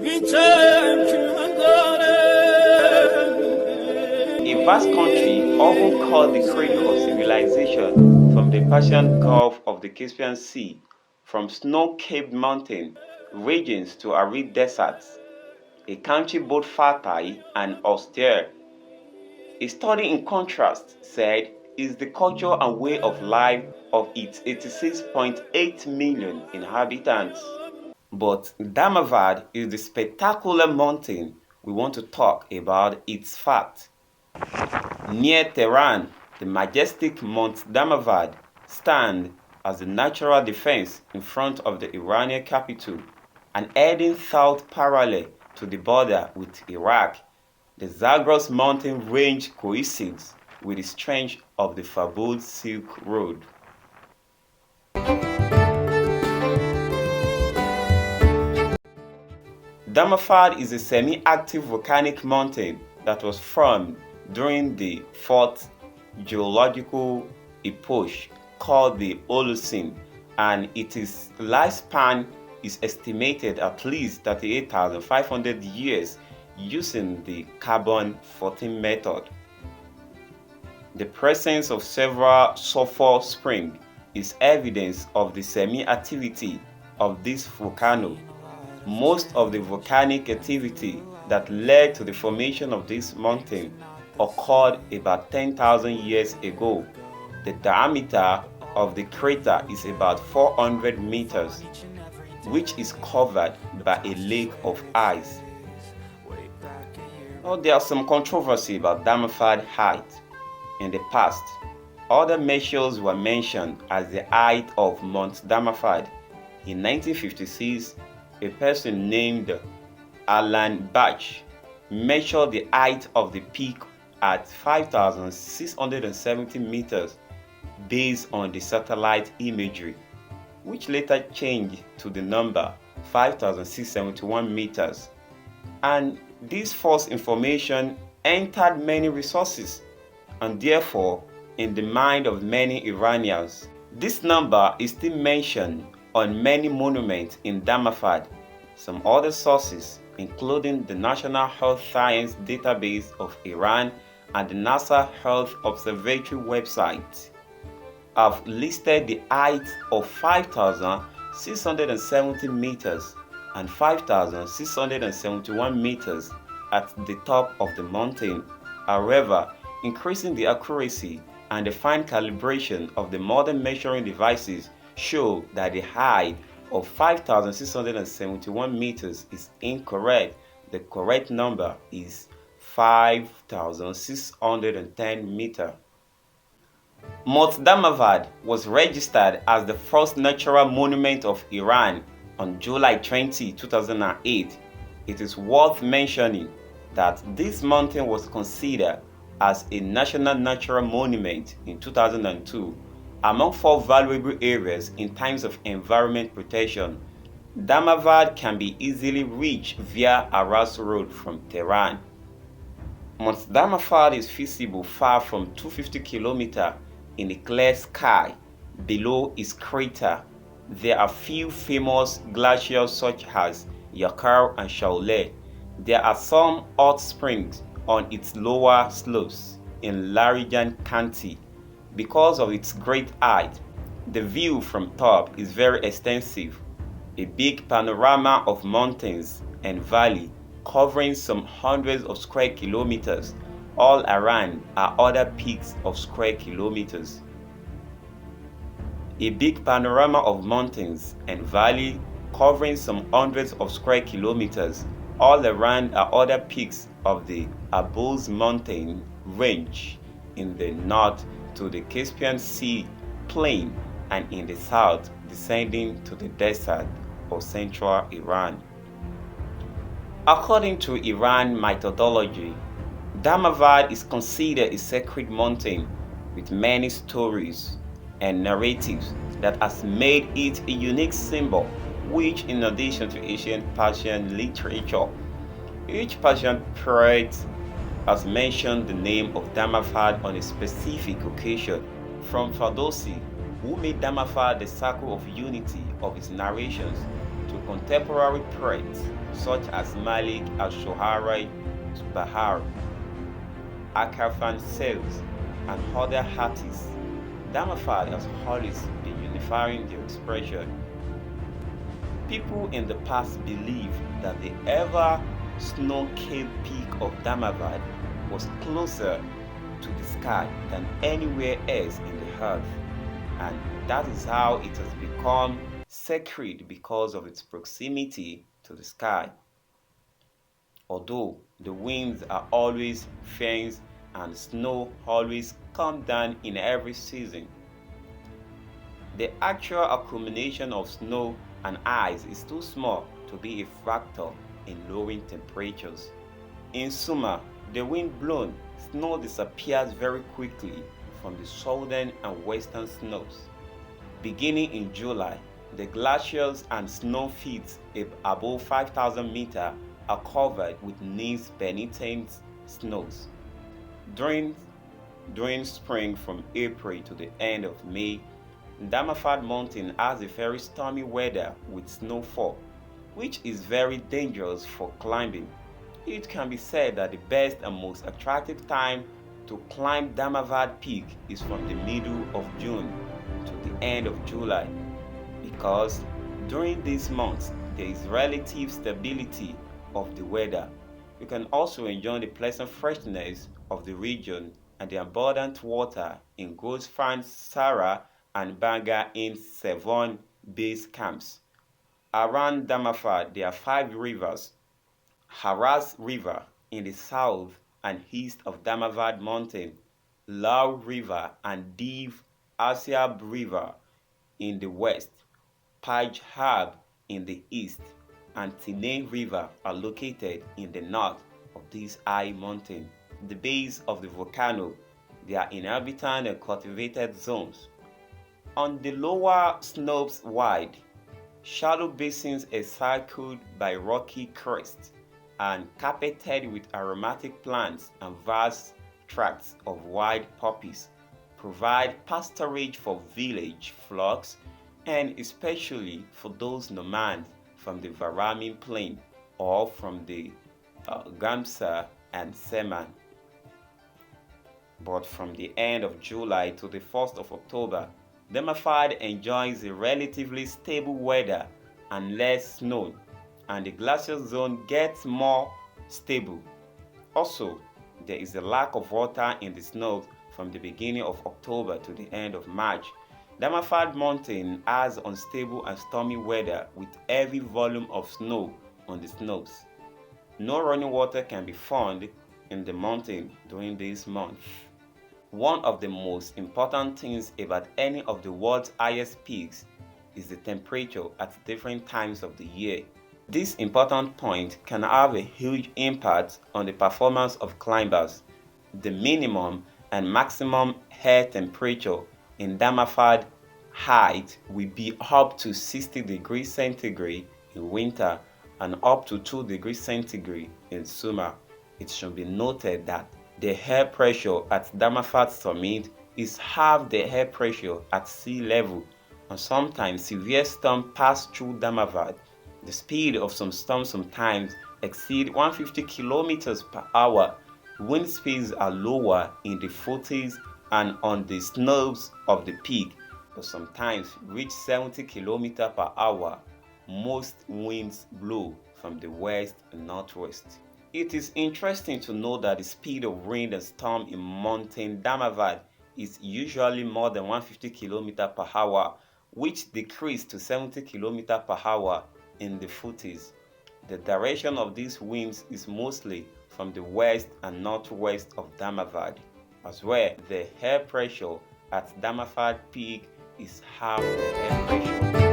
A vast country, often called the cradle of civilization, from the Persian Gulf of the Caspian Sea, from snow-capped mountain regions to arid deserts, a country both fertile and austere. A study in contrast said is the culture and way of life of its 86.8 million inhabitants. But Damavad is the spectacular mountain we want to talk about its fact. Near Tehran, the majestic Mount Damavad stands as a natural defense in front of the Iranian capital and heading south parallel to the border with Iraq. The Zagros mountain range coexists with the strength of the fabled Silk Road. Damavad is a semi-active volcanic mountain that was formed during the fourth geological epoch called the Holocene, and its lifespan is estimated at least 38,500 years using the carbon-14 method. The presence of several sulfur springs is evidence of the semi-activity of this volcano. Most of the volcanic activity that led to the formation of this mountain occurred about 10,000 years ago. The diameter of the crater is about 400 meters, which is covered by a lake of ice. Now, there are some controversy about Damavad height. In the past, other measures were mentioned as the height of Mount Damavad. In 1956, a person named Alan Bach measured the height of the peak at 5,670 meters based on the satellite imagery, which later changed to the number 5,671 meters. And this false information entered many resources and therefore in the mind of many Iranians. This number is still mentioned on many monuments in Damavad. Some other sources, including the National Health Science Database of Iran and the NASA Health Observatory website, have listed the height of 5,670 meters and 5,671 meters at the top of the mountain. However, increasing the accuracy and the fine calibration of the modern measuring devices show that the height of 5,671 meters is incorrect. The correct number is 5,610 meters. Mount Damavad was registered as the first natural monument of Iran on July 20, 2008. It is worth mentioning that this mountain was considered as a national natural monument in 2002 among 4 valuable areas in terms of environment protection. Damavad can be easily reached via Aras Road from Tehran. Mount Damavad is visible far from 250 km in a clear sky below its crater. There are few famous glaciers such as Yakar and Shaolé. There are some hot springs on its lower slopes in Larijan County. Because of its great height, the view from top is very extensive, a big panorama of mountains and valley covering some hundreds of square kilometers. All around are other peaks of square kilometers. A big panorama of mountains and valley covering some hundreds of square kilometers. All around are other peaks of the Elborz mountain range in the north to the Caspian Sea plain and in the south descending to the desert of central Iran. According to Iran methodology, Damavad is considered a sacred mountain with many stories and narratives that has made it a unique symbol, which in addition to ancient Persian literature, each Persian poet has mentioned the name of Damavad on a specific occasion, from Ferdowsi, who made Damavad the circle of unity of his narrations, to contemporary poets such as Malik al-Shohari Bahar, Akarfan Sales, and other artists. Damafad has always been unifying the expression. People in the past believed that the ever snow-capped peak of Damavad was closer to the sky than anywhere else in the earth, and that is how it has become sacred because of its proximity to the sky. Although the winds are always fierce and snow always comes down in every season, the actual accumulation of snow and ice is too small to be a factor in lowering temperatures. In summer, the wind-blown snow disappears very quickly from the southern and western snows. Beginning in July, the glaciers and snow fields above 5,000 meters are covered with knees-penitent snows. During spring from April to the end of May, Damafad Mountain has a very stormy weather with snowfall, which is very dangerous for climbing. It can be said that the best and most attractive time to climb Damavad Peak is from the middle of June to the end of July, because during these months there is relative stability of the weather. You can also enjoy the pleasant freshness of the region and the abundant water in Gosfan, Sara, and Banga in Sevon base camps. Around Damafad there are 5 rivers: Haraz River in the south and east of Damavad Mountain, Lau River and Div Asiab River in the west, Pajhab in the east, and Tine River are located in the north of this high mountain. The base of the volcano, there are inhabitant and cultivated zones. On the lower slopes wide, shallow basins encircled by rocky crests and carpeted with aromatic plants and vast tracts of wild poppies provide pasturage for village flocks and especially for those nomads from the Varamin plain or from the Gamsa and Seman. But from the end of July to the 1st of October, Damafad enjoys a relatively stable weather and less snow, and the glacial zone gets more stable. Also, there is a lack of water in the snows from the beginning of October to the end of March. Damafad Mountain has unstable and stormy weather with heavy volume of snow on the slopes. No running water can be found in the mountain during this month. One of the most important things about any of the world's highest peaks is the temperature at different times of the year. This important point can have a huge impact on the performance of climbers. The minimum and maximum air temperature in Damafad height will be up to 60 degrees centigrade in winter and up to 2 degrees centigrade in summer. It should be noted that the air pressure at Damafad summit is half the air pressure at sea level, and sometimes severe storms pass through Damafad. The speed of some storms sometimes exceed 150 kilometers per hour. Wind speeds are lower in the foothills and on the slopes of the peak, but sometimes reach 70 kilometers per hour. Most winds blow from the west and northwest. It is interesting to know that the speed of wind and storm in mountain Damavad is usually more than 150 km per hour, which decreased to 70 km per hour in the foothills. The direction of these winds is mostly from the west and northwest of Damavad, as well the air pressure at Damavad Peak is half the air pressure